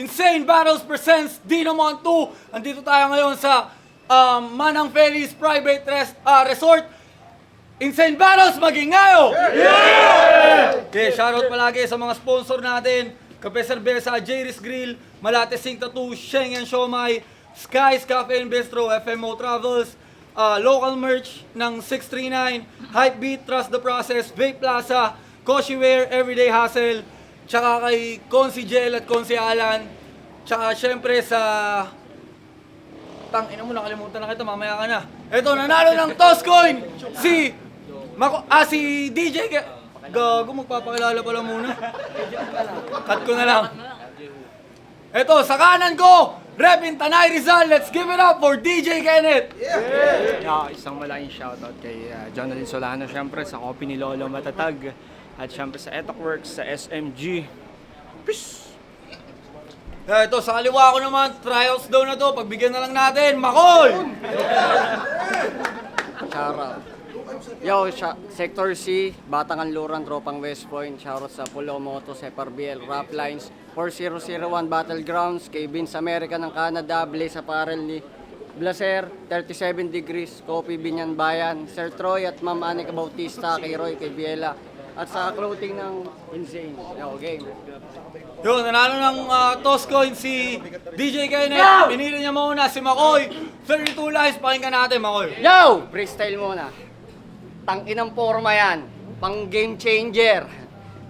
Insane Battles presents Dinamon 2. Andito tayo ngayon sa Manang Feliz Private Resort. Insane Battles, magingayo! Yeah! Okay, shoutout palagi sa mga sponsor natin. Kape Cerveza, Jerry's Grill, Malate Sing Tattoo, Shengen Siomai, Skies Cafe and Bistro, FMO Travels, local merch ng 639, Hypebeat, Trust the Process, Vape Plaza, Koshiware, Everyday Hustle, tsaka kay Consi Jel at Consi Alan, tsaka syempre sa... Ina mo, nakalimutan na kita, mamaya ka na. Eto, nanalo ng Toss Coin, si DJ Gago, magpapakilala pala muna. Cut ko na lang. Eto, sa kanan ko, Repin Tanay Rizal, let's give it up for DJ Kenneth! Isang malaking shoutout kay Jonathan Solano, syempre sa Coffee ni Lolo Matatag, at syempre sa Etoc Works, sa SMG. Peace! Ito, sa kaliwa ko naman, trials daw na to, pagbigyan na lang natin, Makoy! Shoutout. Yo, Sector C, Batangan Luran, Tropang West Point. Shoutout sa Pulo Motos, FRBL, Rap Lines, 4001 Battlegrounds, kay Vince America ng Canada, Blaze Apparel ni Blaser, 37 Degrees, Coffee Binyan Bayan, Sir Troy at Ma'am Anika Bautista, kay Roy, kay Biela, at sa clothing ng Insane. Yo, game. Yun, nanalo ng toss coin si DJ Kenneth. Pinili niya muna si Makoy. 32 lives, pakinggan natin, Makoy. Yo! Freestyle muna. Tangin ng forma yan. Pang game changer.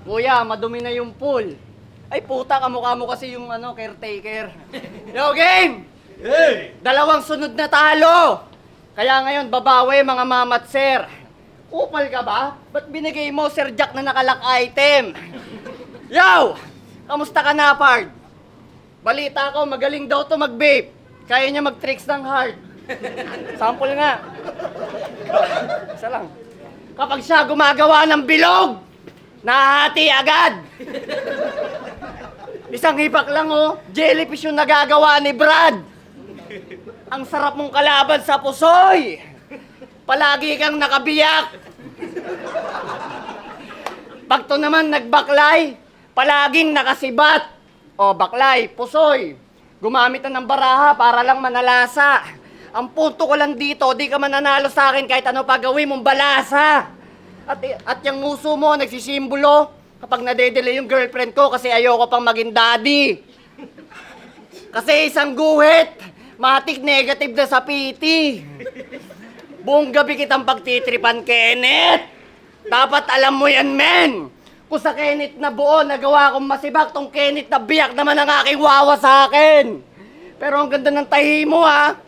Kuya, madumi na yung pool. Ay puta, kamukha mo kasi yung caretaker. Yo, game! Hey! Dalawang sunod na talo. Kaya ngayon, babawi mga mamat sir. Upal ka ba? Ba't binigay mo Sir Jack na nakalak item? Yo! Kamusta ka na, Pard? Balita ko, magaling daw to mag-vape. Kaya niya mag-tricks ng hard. Sample nga. Isa lang. Kapag siya gumagawa ng bilog, nahati agad. Isang hipak lang jellyfish yung nagagawa ni Brad. Ang sarap mong kalaban sa pusoy. Palagi kang nakabiyak. Pag to naman nagbaklay, palaging nakasibat. O baklay, pusoy. Gumamit na ng baraha para lang manalasa. Ang punto ko lang dito, di ka mananalo sa akin kahit ano pa gawin mong balasa. At yung nguso mo, nagsisimbolo kapag nadedelay yung girlfriend ko kasi ayoko pang maging daddy. Kasi isang guhit, matik negative na sa piti. Buong gabi kitang pagtitripan, Kenneth. Dapat alam mo yan, men. Kung sa Kenneth na buo, nagawa kong masibak, tong Kenneth na biyak naman ang aking wawa sa akin. Pero ang ganda ng tahi mo, ha?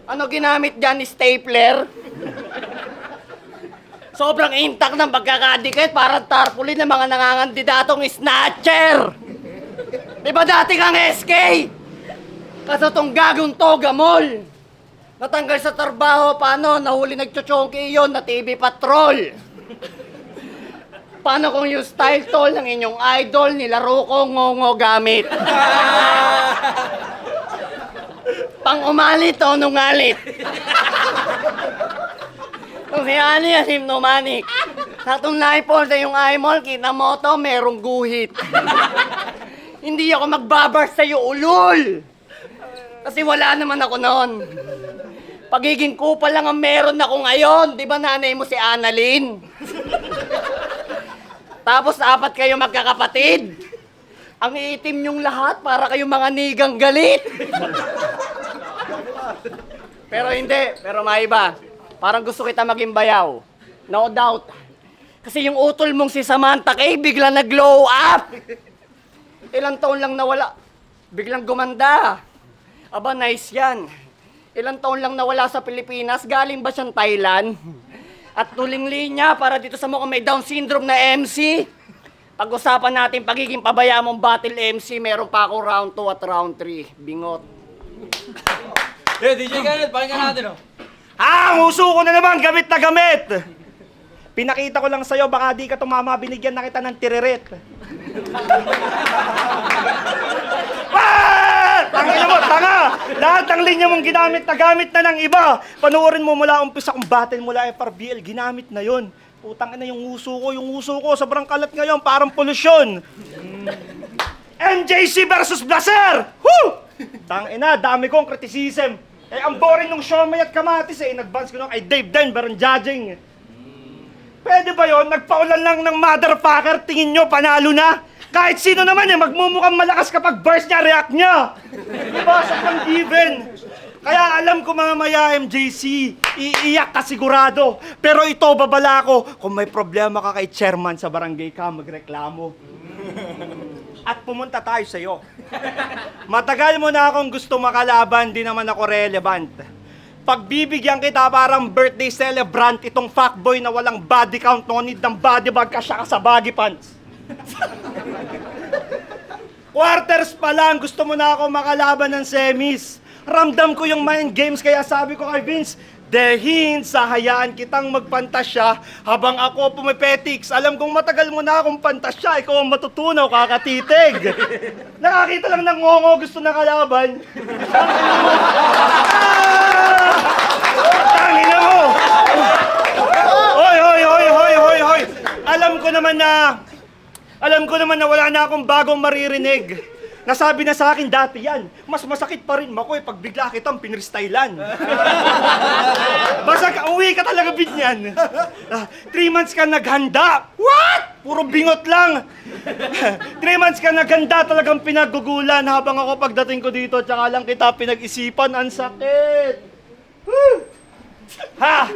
Ano ginamit dyan? Stapler? Sobrang intact ng pagkakadikit, parang tarpaulin ng mga nangangandidatong snatcher. Diba dati kang SK? Kaso tong gagong to, gamol. Natanggal sa trabaho, paano? Nahuli nagchuchongki iyon na TV Patrol. Paano kung yung style tol ng inyong idol, nilaro ko ngongo gamit? Pang umalit o nungalit? Kung si Ani asim numanik. Sa itong naipol sa yung eyemall, kita mo to, merong guhit. Hindi ako magbabar sa'yo, ulol! Kasi wala naman ako noon. Pagiging kupal lang ang meron ako ngayon. Di ba nanay mo si Annalyn? Tapos 4 kayo magkakapatid. Ang iitim yung lahat para kayong mga nigang galit. Pero hindi, pero maiba. Parang gusto kita maging bayaw. No doubt. Kasi yung utol mong si Samantha Kay biglang nag-glow up. Ilang taon lang nawala. Biglang gumanda. Aba, nice yan. Ilang taon lang nawala sa Pilipinas, galing ba siyang Thailand? At tuling linya para dito sa mukhang may Down syndrome na MC. Pag-usapan natin pagiging pabaya mong battle MC, meron pa ako round 2 at round 3. Bingot. Hey, DJ Kenneth, pakinggan natin, Uso ko na naman, gamit na gamit! Pinakita ko lang sa'yo, baka di ka tumama, binigyan na kita ng tiririt. Tangina mo, tanga! Lahat ng linya mong ginamit na gamit na ng iba. Panoorin mo mula umpisa kung battle mula FRBL, ginamit na yon. Putang ina yung uso ko, sobrang kalat ngayon, parang polusyon. MJC versus Blaser! Woo! Tangina, dami kong criticism. Eh, ang boring nung Siomay at Kamatis eh. In-advance ko nung kay Dave Denver ang judging. Pwede ba yon? Nagpaulan lang ng motherfucker, tingin nyo, panalo na? Kahit sino naman eh, magmumukhang malakas kapag burst niya, react niya. Diba, sa pang given. Kaya alam ko mamaya, MJC, iiyak ka sigurado. Pero ito, babala ko, kung may problema ka kay chairman sa barangay ka, magreklamo. At pumunta tayo sa'yo. Matagal mo na akong gusto makalaban, di naman ako relevant. Pagbibigyan kita parang birthday celebrant, itong fuckboy na walang body count, no need ng body bag, kasya ka sa baggy pants. Quarters pa lang, gusto mo na ako makalaban ng semis. Ramdam ko yung mind games, kaya sabi ko kay Vince, Dehin, hayaan kitang magpantasya habang ako pumipetics. Alam kong matagal mo na akong pantasya, ikaw ang matutunaw, kakatitig. Nakakita lang ng ngongo, gusto na kalaban. Tangina mo! Hoy, hoy, hoy, hoy, hoy, hoy! Alam ko naman na wala na akong bagong maririnig. Nasabi na sa akin dati yan. Mas masakit pa rin, Makoy, pag bigla kitang pinrestylan. Basta uwi ka talaga, binyan. 3 months ka naghanda. What? Puro bingot lang. 3 months ka naghanda, talagang pinagugulan habang ako pagdating ko dito, tsaka lang kita pinag-isipan. Ang sakit. Ha?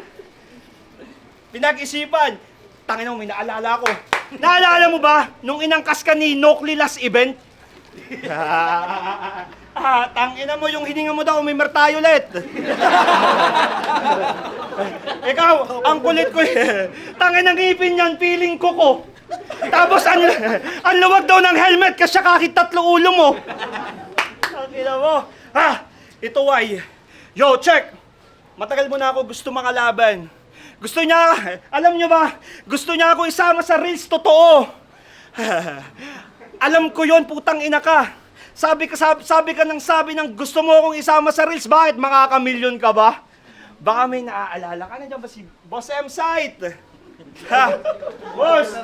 Pinag-isipan. Tangina mo, may naalala ko. Naalala mo ba, nung inangkas ka ni Nokli last event? Tangina mo, yung hininga mo daw, may martayo ulit. Ikaw, ang kulit ko tangina ng ngipin yan, feeling ko. Tapos, ang luwag daw ng helmet kasi kahit 3 ulo mo. Tangina mo. Ito ay, yo, check. Matagal mo na ako gusto makalaban. Gusto niya, alam niyo ba, gusto niya ako isama sa reels, totoo. Alam ko yon, putang ina ka. Sabi ka ng gusto mo akong isama sa reels. Bakit? Makakamilyon ka ba? Baka may naaalala ka. Nandiyan ba si Boss M-Site? Ha? Boss,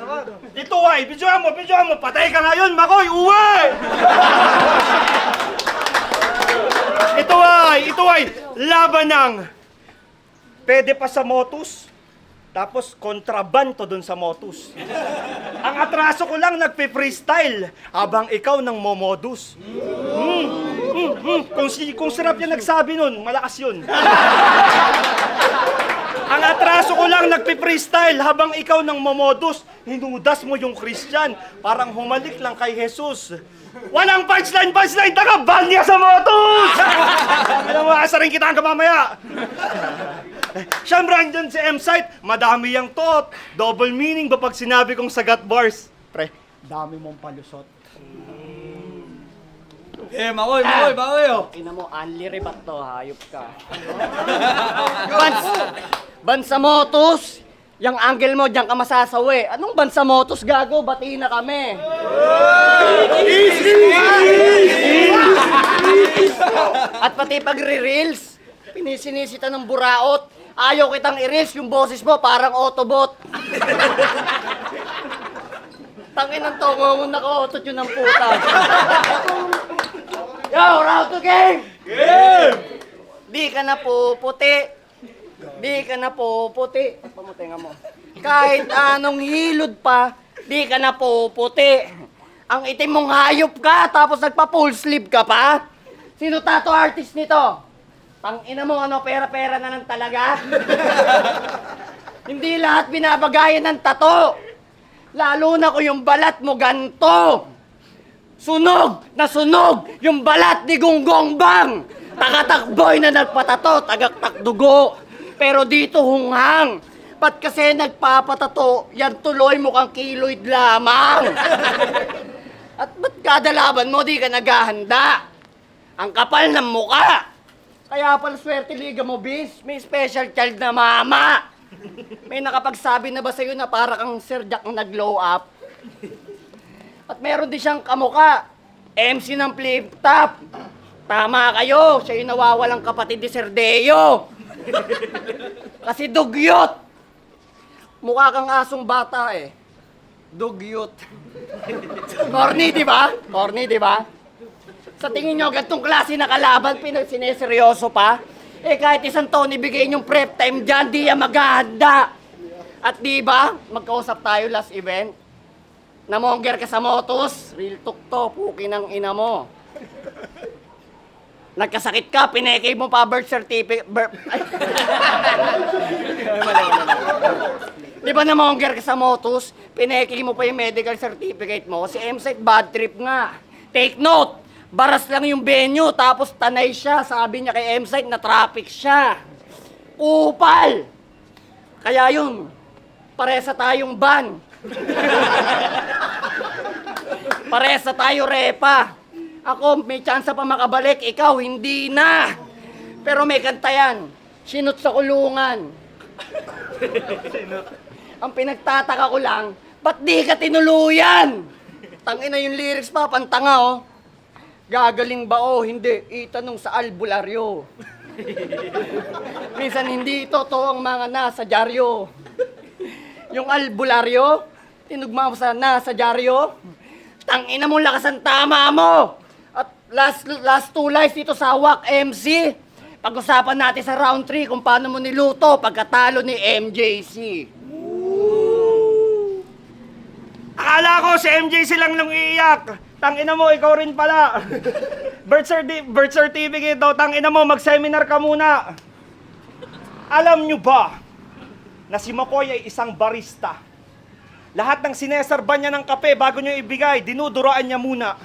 ito ay, bidyoan mo. Patay ka ngayon, Makoy, uwi! Ito ay, laban ng pwede pa sa Motus. Tapos, kontrabanto dun sa Motus. Ang atraso ko lang nagpe-freestyle habang ikaw nang momodus. Kung sarap yan nagsabi nun, malakas yun. Ang atraso ko lang nagpe-freestyle habang ikaw nang momodus. Hinudas mo yung Christian, parang humalik lang kay Jesus. Walang punchline, taga ban niya sa Motus! Alam mo, asarin kita hanggang mamaya. Siyempre, andyan si M-Site, madami yung tot. Double meaning ba pag sinabi kong sagat bars? Pre, dami mong palusot. Makoy, oh. Ina mo, Anli Ribat to, hayop ka. Bansa Motus, yung angle mo, diyan ka masasawi. Anong Bansa Motus, gago? Batiin na kami. At pati pagre-reels, pinisinisita ng buraot. Ayaw kitang i-reels, yung boses mo parang Autobot. Tangin ng tongo mo, naka-auto-tune ng puta. Yo, round to game! Di ka na puputi. Pamutinga mo. Kahit anong hilod pa, di ka na puputi. Ang itim mong hayop ka, tapos nagpa-full sleeve ka pa? Sino tattoo artist nito? Tangina mo, pera-pera na lang talaga. Hindi lahat binabagayan ng tato. Lalo na kung yung balat mo ganto. Sunog na sunog yung balat ni Gonggong Bang. Takatakboy na nagpatato, tagaktak dugo. Pero dito hunghang. Ba't kasi nagpapatato, yan tuloy mukhang kiloid lamang. At ba't kada laban mo di ka naghahanda? Ang kapal ng muka. Kaya pala swerte liga mo, bis. May special child na mama. May nakapagsabi na ba sa'yo na para kang Sir Jack na nag-glow up? At meron din siyang kamuka. MC ng flip top. Tama kayo, siya yung nawawalang kapatid ni Sir Deo. Kasi dugyot. Mukha kang asong bata eh. Dugyot. Corny, di ba? Corny, di ba? Sa tingin nyo, gantong klase na kalaban, sineseryoso pa? Eh, kahit isang taon ibigay yung prep time dyan, di yan maghahanda. At di ba, magkausap tayo last event? Namongger ka sa motos, real talk to, puki ng ina mo. Nagkasakit ka, pinekay mo pa birth certificate. Di ba namongger ka sa motos, pinekay mo pa yung medical certificate mo? Si M-Site bad trip nga. Take note, baras lang yung venue, tapos tanay siya. Sabi niya kay M-Site na traffic siya. Kupal! Kaya yun, paresa tayong ban. Paresa tayo repa. Ako, may chance pa makabalik. Ikaw, hindi na. Pero may kanta yan. Sinot sa kulungan. Ang pinagtataka ko lang, ba't di ka tinuluyan? Tangina yung lyrics pa, pantanga oh. Gagaling ba o hindi? Itanong sa albularyo. Minsan hindi totoo ang mga nasa dyaryo. Yung albularyo, tinugma mo sa nasa dyaryo. Tangina mo lakas ang tama mo. At last two lives dito sa WAC MC. Pag-usapan natin sa round 3 kung paano mo niluto pagkatalo ni MJC. Akala ko si MJC lang nung iiyak. Tangina mo, ikaw rin pala. Birth certificate daw, tangina mo, mag-seminar ka muna. Alam nyo ba na si McCoy ay isang barista? Lahat ng sineserba niya ng kape bago nyo ibigay, dinuduraan niya muna.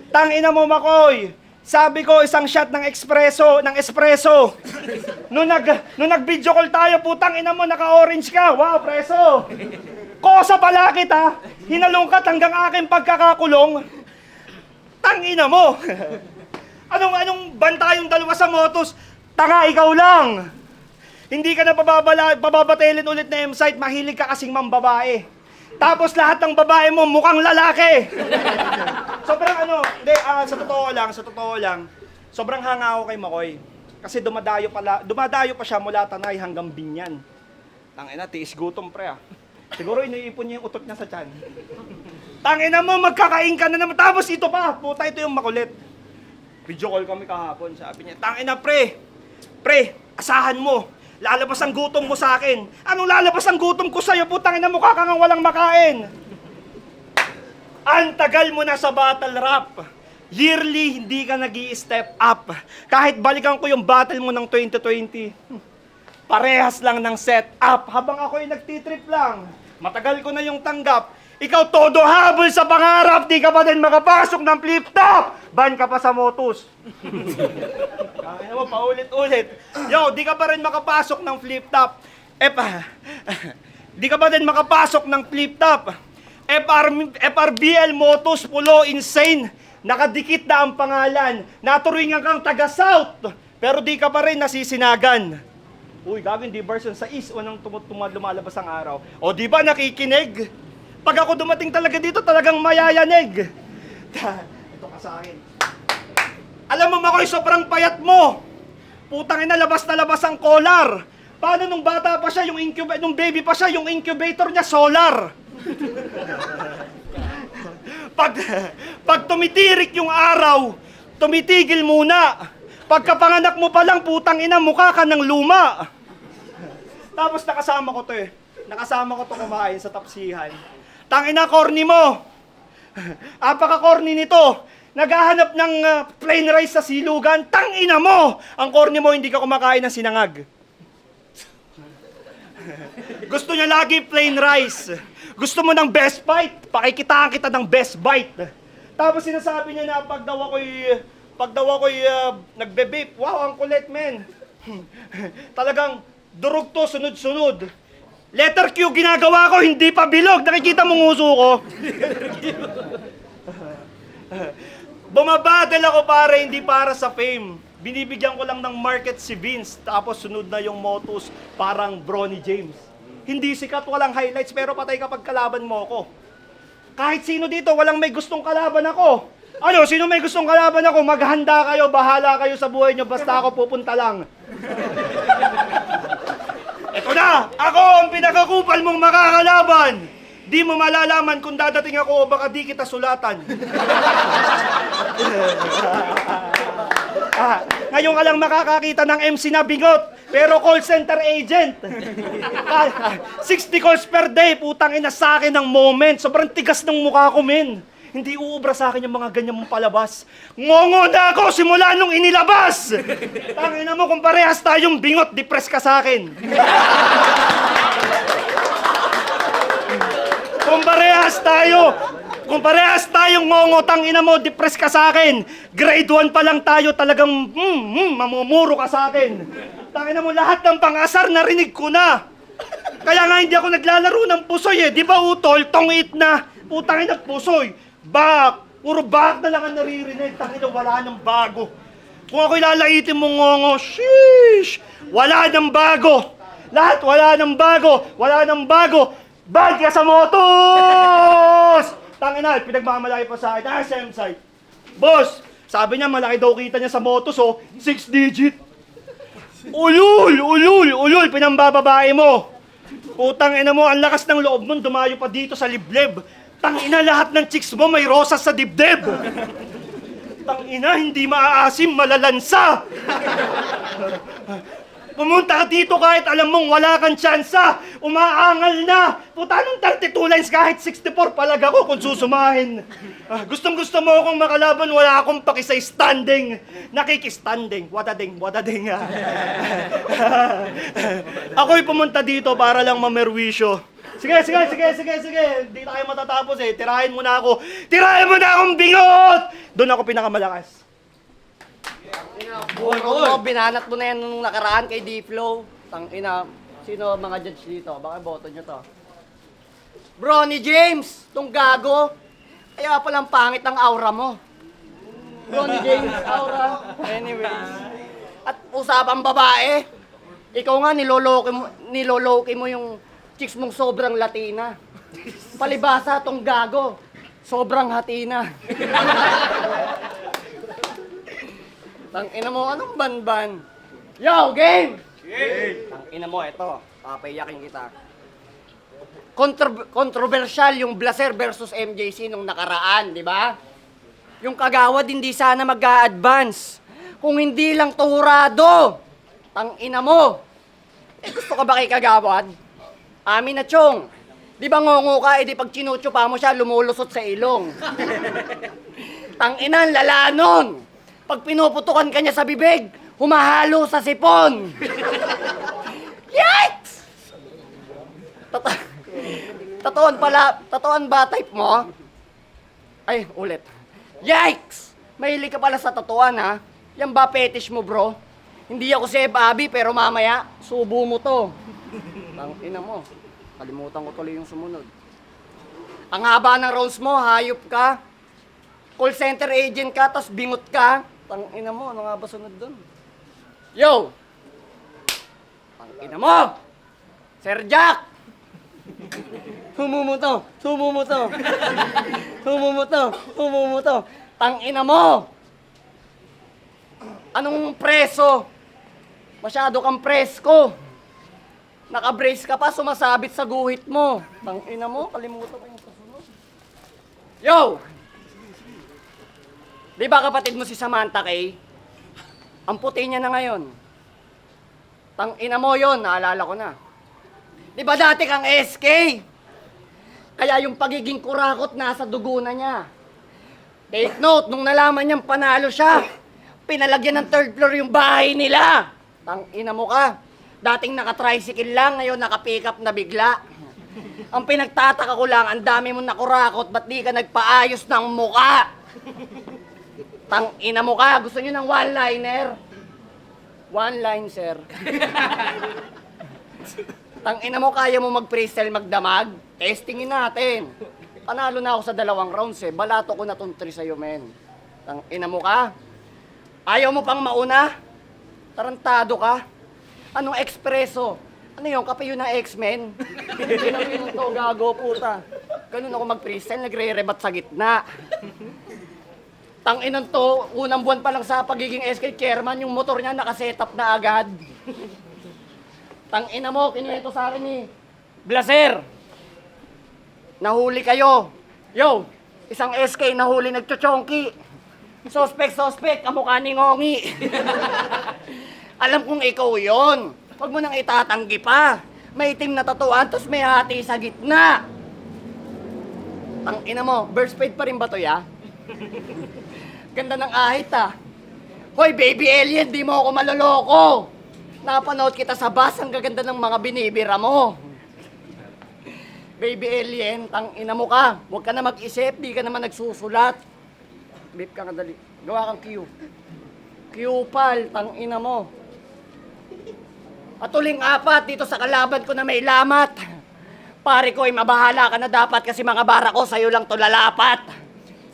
Tangina mo, McCoy, sabi ko isang shot ng espresso. Nung nag-video call tayo, putang ina mo, naka-orange ka. Wow, preso. Kosa pala kita, hinalungkat hanggang aking pagkakakulong. Tangina mo! Anong banta yung dalawa sa motos? Tanga, ikaw lang! Hindi ka na pababatelin ulit na M-Site, mahilig ka kasing mambabae. Tapos lahat ng babae mo mukhang lalaki! Sobrang sa totoo lang, sobrang hanga ako kay Makoy. Kasi dumadayo pa siya mula Tanay hanggang Binyan. Tangina, tiis gutom pre ah. Siguro iniipon niya yung utot niya sa tiyan. Tangina mo, magkakain ka na naman. Tapos ito pa, puta, ito yung makulit. Video call kami kahapon, sabi niya, tangina pre, asahan mo. Lalabas ang gutom mo sa akin. Anong lalabas ang gutom ko sa'yo? Putang ina, mukha ka nga walang makain. Ang tagal mo na sa battle rap. Yearly, hindi ka nag-i-step up. Kahit balikan ko yung battle mo ng 2020. Parehas lang ng setup. Habang ako'y nagtitrip lang. Matagal ko na yung tanggap. Ikaw todo habol sa pangarap. Di ka pa din makapasok ng flip-top. Ban ka pa sa motos. Kaya mo, paulit-ulit. Yo, di ka pa rin makapasok ng flip-top. Di ka pa din makapasok ng flip-top. FRBL Motos Pulo Insane. Nakadikit na ang pangalan. Naturingan kang taga-South. Pero di ka pa rin nasisinagan. Uy, gagawin, di version sa is, unang lumalabas ang araw. O di ba nakikinig? Pag ako dumating talaga dito, talagang mayayanig. Ito ka sa akin. Alam mo, Makoy, sobrang payat mo. Putang ina, labas na labas ang collar. Paano nung bata pa siya, nung baby pa siya, yung incubator niya solar. Pag tumitirik yung araw, tumitigil muna. Pagkapanganak mo pa lang, putang ina, mukha ka ng luma. Tapos nakasama ko to kumain sa tapsihan. Tangina, corny mo. Apaka-corny nito. Naghahanap ng plain rice sa silugan. Tangina mo. Ang corny mo, hindi ka kumakain ng sinangag. Gusto niya lagi plain rice. Gusto mo ng best bite? Pakikitaan kita ng best bite. Tapos sinasabi niya na pag daw ako'y nagbe-vape. Wow, ang kulit, men. Talagang durog to, sunod-sunod. Letter Q ginagawa ko, hindi pa bilog. Nakikita mong uso ko. Bumabadal ako pare, hindi para sa fame. Binibigyan ko lang ng market si Vince. Tapos sunod na yung motos, parang Bronny James. Hindi sikat, walang highlights, pero patay kapag kalaban mo ako. Kahit sino dito, walang may gustong kalaban ako. Ano, sino may gustong kalaban ako, maghanda kayo, bahala kayo sa buhay nyo, basta ako pupunta lang. Ito na! Ako ang pinakakupal mong makakalaban! Di mo malalaman kung dadating ako o baka di kita sulatan. Ngayon ka lang makakakita ng MC na bigot, pero call center agent. 60 calls per day, putang ina sa akin ng moment. Sobrang tigas ng mukha ko, men. Hindi uubra sa akin yung mga ganyan mong palabas. Ngongo na ako simula nung inilabas! Tangina mo, kung parehas tayong bingot, depress ka sa akin. Kung parehas tayong ngongo, tangina mo, depress ka sa akin. Grade 1 pa lang tayo, talagang mamumuro ka sa akin. Tangina mo, lahat ng pang-asar narinig ko na. Kaya nga hindi ako naglalaro ng pusoy eh. Di ba utol, tongit na. Putang ina, pusoy. Bak! Puro bak na lang ang naririnig. Tangina, wala nang bago. Kung ako'y lalaitin mong ngongo, sheesh! Wala nang bago. Lahat wala nang bago. Wala nang bago. Bad ka sa motos! Tangina, pinagmamalaki pa sa akin. SM site. Boss, sabi niya malaki daw kita niya sa motos, oh. 6 digit. Ulul, pinambababae mo. Putang ina mo, ang lakas ng loob mo, dumayo pa dito sa liblib. Tangina, lahat ng chicks mo may rosas sa dibdib. Tangina, hindi maaasim, malalansa. Pumunta ka dito kahit alam mong wala kang tsansa. Umaangal na. Puta, nung 32 lines kahit 64 palag ako kung susumahin. Gustong gusto mo akong makalaban, wala akong pakisay standing. Nakikistanding. Wadading. Ako'y pumunta dito para lang mamerwisyo. Sige. Hindi na kayo matatapos eh. Tirahin mo na ako. Tirahin mo na akong bingot! Doon ako pinakamalakas. Puro, binanat mo na yan nung nakaraan kay D-Flow. Tangina, sino ang mga judge dito? Baka boto nyo to. Bronny James, tong gago. Kaya palang pangit ang aura mo. Bronny James, aura. Anyways. At usapang babae, ikaw nga niloloki mo yung chicks mong sobrang Latina. Palibasa tong gago, sobrang hatina. Tangina mo, anong banban? Yo, game! Tangina mo, eto. Papayakin kita. Controversial yung Blaser versus MJC nung nakaraan, di ba? Yung kagawad hindi sana mag-a-advance. Kung hindi lang tuhurado. Tangina mo. Gusto ka ba kay kagawad? Amin na chong. Di ba ngongo ka, edi pag chinuchupa mo siya, lumulusot sa ilong. Tangina, lala nun. Pag pinuputukan ka niya sa bibig, humahalo sa sipon. Yikes! Tatoan ba type mo? Ay, ulit. Yikes! Mahilig ka pala sa tatuan, ha? Yan ba fetish mo, bro? Hindi ako si Bobby, pero mamaya, subo mo to. Tangina mo. Kalimutan ko tuloy yung sumunod. Ang haba ng rounds mo, hayop ka. Call center agent ka, tas bingot ka. Tangina mo, ano nga ba sunod dun? Yo! Tangina mo! Sir Jack! Humumo to. Tangina mo! Anong preso? Masyado kang presko. Naka-brace ka pa, sumasabit sa guhit mo. Tangina mo, kalimutan ko yung kasunod. Yo! Di ba kapatid mo si Samantha Kay? Ang puti niya na ngayon. Tangina mo yon, naalala ko na. Di ba dati kang SK? Kaya yung pagiging kurakot nasa dugo na niya. Take note, nung nalaman niyang panalo siya, pinalagyan ng 3rd floor yung bahay nila. Tangina mo ka. Dating naka-tricycle lang, ngayon naka-pick up na bigla. Ang pinagtataka ko lang, ang dami mo nakurakot, ba't di ka nagpaayos ng muka? Tangina mo ka, gusto nyo ng one-liner? One line, sir. Tangina mo, kaya mo mag-freestyle magdamag? Testingin natin. Panalo na ako sa 2 rounds eh. Balato ko na tong 3 sa'yo, men. Tangina mo ka? Ayaw mo pang mauna? Tarantado ka? Anong espresso? Ano yun? Kape yun ng X-Men? Ginawa yun to, gago, puta. Ganun ako mag-freestyle, nagre-rebat sa gitna. Tanginan to, unang buwan pa lang sa pagiging SK chairman, yung motor niya nakasetup na agad. Tangina mo, kinuwento sa akin ni Blaser. Nahuli kayo. Yo, isang SK nahuli nagchochongki. Suspect, kamukha ni Ngongi. Alam kong ikaw yon. Huwag mo nang itatanggi pa. May itim na tatuan, tapos may hati sa gitna. Tangina mo, bird spade pa rin ba to, ya? Ganda ng ahit, ah. Hoy, baby alien, di mo ako maloloko. Napanood kita sa bus, ang gaganda ng mga binibira mo. Baby alien, tangina mo ka. Huwag ka na mag-isip, di ka naman nagsusulat. Beep ka kadali. Gawa kang Q. Q pal, tangina mo. At uling apat dito sa kalaban ko na may lamat. Pare ko, mabahala ka na dapat kasi mga bara ko sa'yo lang to lalapat.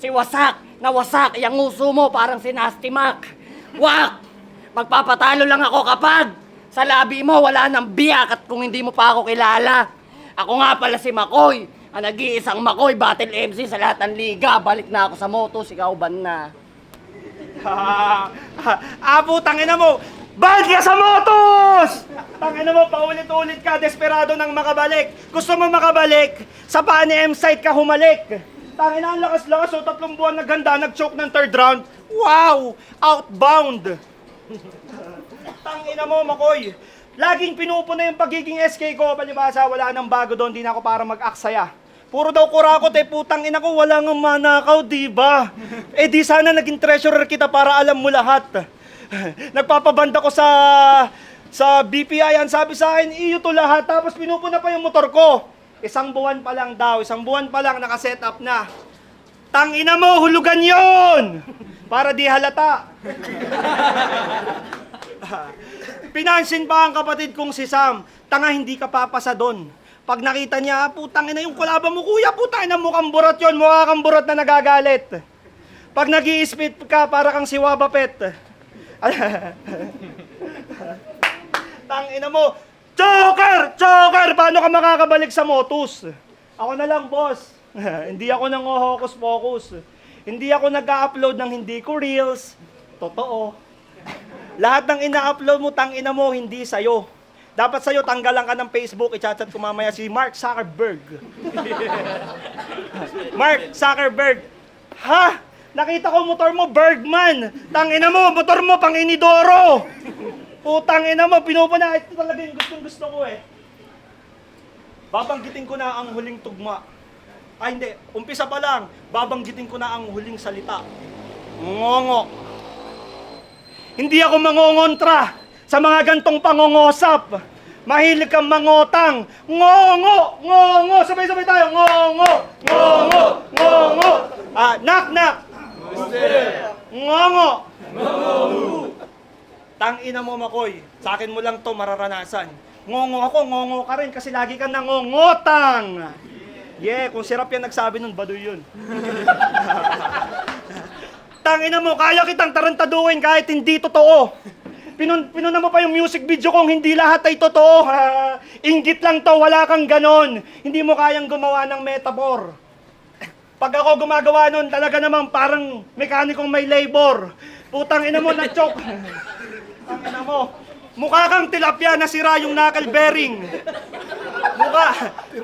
Si Wasak, nawasak, yung nguso mo parang si Nasty Mac. Wak! Magpapatalo lang ako kapag sa labi mo wala nang biyak at kung hindi mo pa ako kilala. Ako nga pala si Makoy, ang nag-iisang Makoy, battle MC sa lahat ng liga. Balik na ako sa motos, ikaw ban na. Tangina mo! Bad ka sa motos! Tangina mo, paulit-ulit ka, desperado nang makabalik. Gusto mo makabalik? Sa paa ni M-Site ka humalik. Tangina, ang lakas-lakas, so 3 buwan na ganda, nag-choke ng 3rd round. Wow! Outbound! Tangina mo, Makoy. Laging pinupuna yung pagiging SK ko. Palibasa, wala nang bago doon, di na ako para mag-aksaya. Puro daw kurakot putang ina ko, wala nga manakaw, di ba? Eh di sana naging treasurer kita para alam mo lahat. Nagpapabanda ko sa BPI, ang sabi sa akin, iyo to lahat, tapos pinupuna pa yung motor ko. 1 buwan pa lang daw, 1 buwan pa lang nakaset up na. Tangina mo, hulugan yon! Para di halata. Pinansin pa ang kapatid kong si Sam, tanga hindi ka papasa doon. Pag nakita niya, putang ina yung kulaban mo, kuya, putang ina mukhang burat yun, mukha kang burat na nagagalit. Pag nag-i-spit ka, para kang si Wabapet. Tangina mo, Joker! Joker! Paano ka makakabalik sa motus? Ako na lang, boss. Hindi ako nang hocus-pocus. Hindi ako nag-upload ng hindi ko reels. Totoo. Lahat ng ina-upload mo, tangina mo, hindi sa'yo. Dapat sa'yo, tanggalan ka ng Facebook, i-chat ko mamaya si Mark Zuckerberg. Mark Zuckerberg. Ha? Nakita ko motor mo, Bergman. Tangina mo, motor mo, pang Inidoro. Putang ina mo, pinupuna. Ito talaga yung gustong-gusto ko eh. Babanggitin ko na ang huling tugma. Ay hindi, umpisa pa lang. Babanggitin ko na ang huling salita. Ngongo. Hindi ako mangongontra sa mga gantong pangongosap. Mahilig kang mangotang. Ngongo! Ngongo! Sabay-sabay tayo. Ngongo! Ngongo! Ngongo! Knock, knock! Ngongo! Tangina mo, Makoy. Sa akin mo lang to mararanasan. Ngongo ako, ngongo ka rin kasi lagi kang nangongotang. Yeah, kung sirap yan nagsabi nun, baduy yun. Tangina mo, kaya kitang tarantaduhin kahit hindi totoo. Pinuna mo pa yung music video kung hindi lahat ay totoo. Inggit lang to, wala kang ganon. Hindi mo kayang gumawa ng metaphor. Pag ako gumagawa nun, talaga namang parang mekanikong may labor. Putang ina mo, na-choke. Tangina mo, mukha kang tilapia na sira yung knuckle bearing.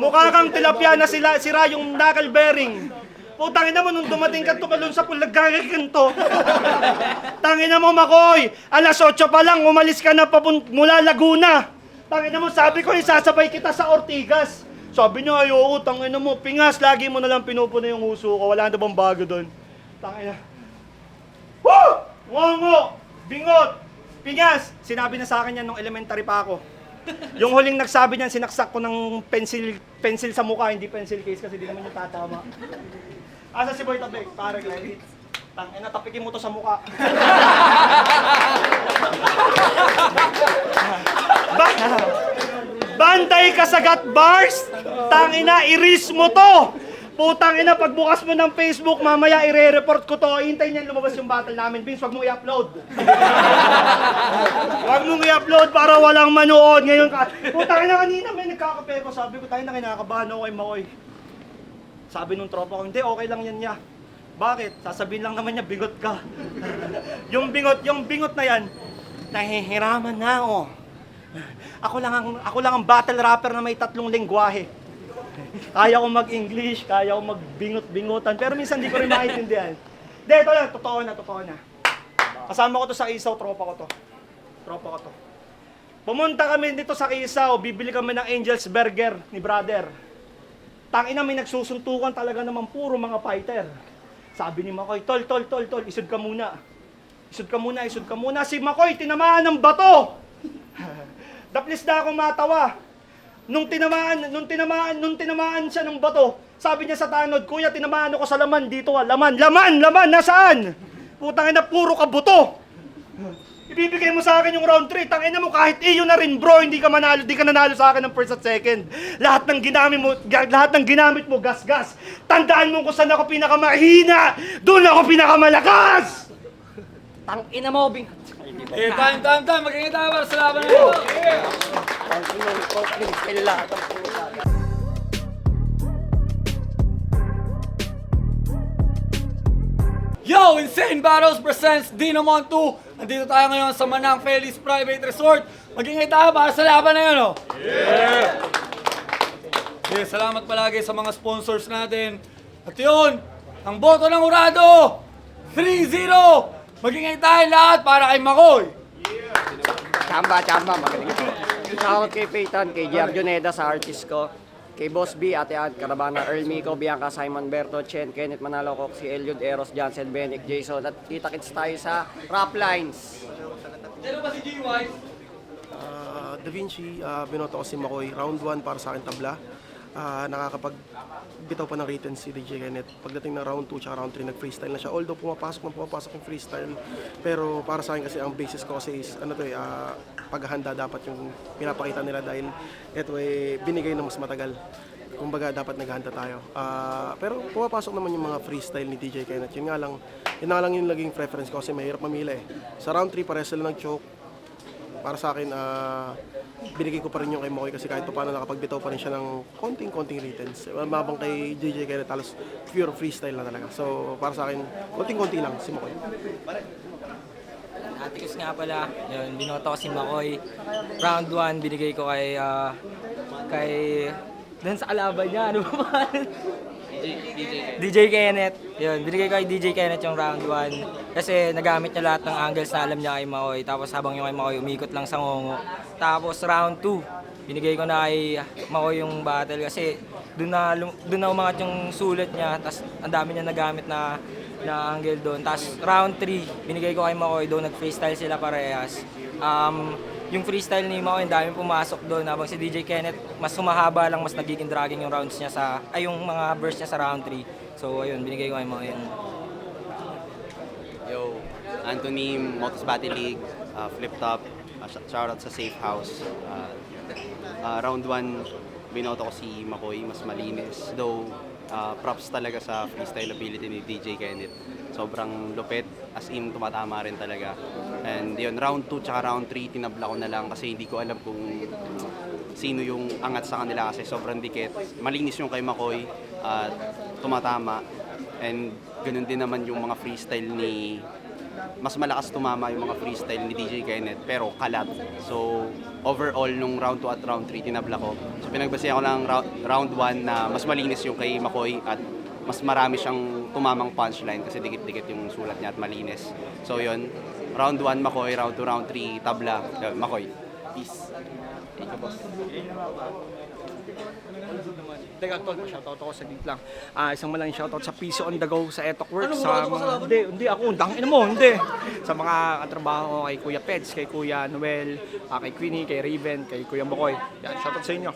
Mukha kang tilapia na sira yung knuckle bearing. Putang ina mo, nung dumating ka tumalon sa pulagagagan to. Tangina mo, Makoy, alas 8 pa lang, umalis ka na mula Laguna. Tangina mo, sabi ko, isasabay kita sa Ortigas. Sabi niya, ayoko, tangina mo, pingas, lagi mo na lang pinupuna yung uso ko, wala na bang bago doon. Tangina. Woo! Ngongo! Bingot! Pingas! Sinabi na sa akin yan nung elementary pa ako. Yung huling nagsabi niyan, sinaksak ko ng pencil sa mukha, hindi pencil case kasi di naman yung tatama. Asa si Boy Tabek? Pare, Glenn. Tangina, tapikin mo to sa mukha. Bantay ka sa gut bars! Tangina, iris mo to! Putang ina, pagbukas mo ng Facebook, mamaya i-report ko to. Hintayin niyan lumabas yung battle namin. Vince, wag mong i-upload. Wag mong i-upload para walang manood. Ngayon ka, putang ina, kanina may nagkakape ko. Sabi ko, tayo na kinakabahan ako kay Makoy. Sabi nung tropa ko, hindi, okay lang yan niya. Bakit? Sasabihin lang naman niya, bigot ka. yung bingot na yan, nahihiraman na ako. Ako lang ang battle rapper na may 3 lengguwahe. Kaya ko mag-English, kaya ko magbingot-bingutan, pero minsan di ko rin maintindihan. Hindi, ito lang, totoo na. Kasama ko to sa Isaw, tropa ko to. Pumunta kami dito sa Isaw, bibili kami ng Angel's Burger ni brother. Tangina, may nagsusuntukan talaga naman, puro mga fighter. Sabi ni Makoy, tol, isod ka muna. Isod ka muna. Si Makoy, tinamaan ng bato. Daplis na akong matawa. Nung tinamaan siya ng bato, sabi niya sa tanod, Kuya, tinamaan ako sa laman dito. Laman, nasaan? Putang ina, puro ka buto. Ibibigay mo sa akin yung round 3. Tangina mo, kahit iyo na rin, bro, hindi ka nanalo sa akin ng first at second. Lahat ng ginamit mo, gas. Tandaan mo kung saan ako pinakamahina. Doon ako pinakamalakas. Tangina mo, Bing. Time. Magiging tayo para sa laban na ito. Tangina mo, please, kailangan ng puta. Yo! Insane Battles presents Dinamon 2. Nandito tayo ngayon sa Manang Feliz Private Resort. Magingay tayo para sa laban na yun, oh. Yeah, salamat palagi sa mga sponsors natin. At yun, ang boto ng Urado, 3-0. Magingay tayo lahat para kay Makoy. Chamba, magaling ito. Shoutout kay Peyton, kay Giab Juneda sa artist ko, kay Boss B, Ate Ad, Carabana, Earl Mico, Bianca, Simon Berto, Chen, Kenneth Manalo, Coxie, Eliud, Eros, Jansen, Benic, Jason, at kita-kits tayo sa Rap Lines. Sino ba si G-Wise? Da Vinci, binoto ko si Makoy. Round 1 para sa akin tabla. Nakakapagbitaw pa ng written si DJ Kenneth. Pagdating ng round 2 at round 3, nag-freestyle na siya. Although pumapasok yung freestyle. Pero para sa akin kasi ang basis ko kasi is, paghahanda dapat yung pinapakita nila dahil ito binigay na mas matagal. Kumbaga dapat naghahanda tayo. Pero pumapasok naman yung mga freestyle ni DJ Kenneth. Yun nga lang yung naging preference ko kasi mahirap mamili eh. Sa round 3 pares sila nag-choke. Para sa akin, binigay ko pa rin yung kay Makoy kasi kahit pa paano nakapagbitaw pa rin siya ng konting returns. Mabang kay DJ Kenneth, halos pure freestyle na talaga. So, para sa akin, konting-konti lang si Makoy. Atikos nga pala, yun, binoto ko si Makoy. Round 1, binigay ko kay dun sa kalaban niya, ano ba man? DJ Kenneth. Yun, binigay ko kay DJ Kenneth yung round 1. Kasi nagamit niya lahat ng angles na alam niya kay Makoy. Tapos habang yung kay Makoy, umikot lang sa ngongo. Tapos round 2, binigay ko na kay Makoy yung battle kasi doon na umangat yung sulat niya. Tapos ang dami niya nagamit na angle doon. Tapos round 3, binigay ko kay Makoy doon, nag-freestyle sila parehas. Yung freestyle ni Makoy, ang daming pumasok doon. Habang si DJ Kenneth, mas sumahaba lang, mas nagiging dragging yung rounds niya yung mga burst niya sa round 3. So ayun, binigay ko kay Makoy yun. Yo, Anthony, Motos Battle League, Flip Top, shoutout sa Safe House. Round 1, binoto ko si Makoy, mas malinis. Though, props talaga sa freestyle ability ni DJ Kenneth. Sobrang lupit, as in tumatama rin talaga. And yun, round 2 tsaka round 3, tinabla ko na lang kasi hindi ko alam kung sino yung angat sa kanila kasi sobrang dikit. Malinis yung kay Makoy at tumatama. And ganun din naman yung mga freestyle mas malakas tumama yung mga freestyle ni DJ Kenneth pero kalat. So overall nung round 2 at round 3 tinabla ko. So pinagbasehan ko ng round 1 na mas malinis yung kay Makoy at mas marami siyang tumamang punchline kasi dikit-dikit yung sulat niya at malinis. So yun, round 1 Makoy, round 2, round 3 tabla, Makoy. Peace. Thank you, boss. Teka, tol, shoutout ako sa gig lang. Isang malaking shoutout sa Piso on the Go sa Etok Works. Ano, Sa murado ka sa laban? hindi ako, dangin mo, hindi. Sa mga katrabaho ko kay Kuya Peds, kay Kuya Noel, kay Queenie, kay Raven, kay Kuya Makoy. Yan, shoutout sa inyo.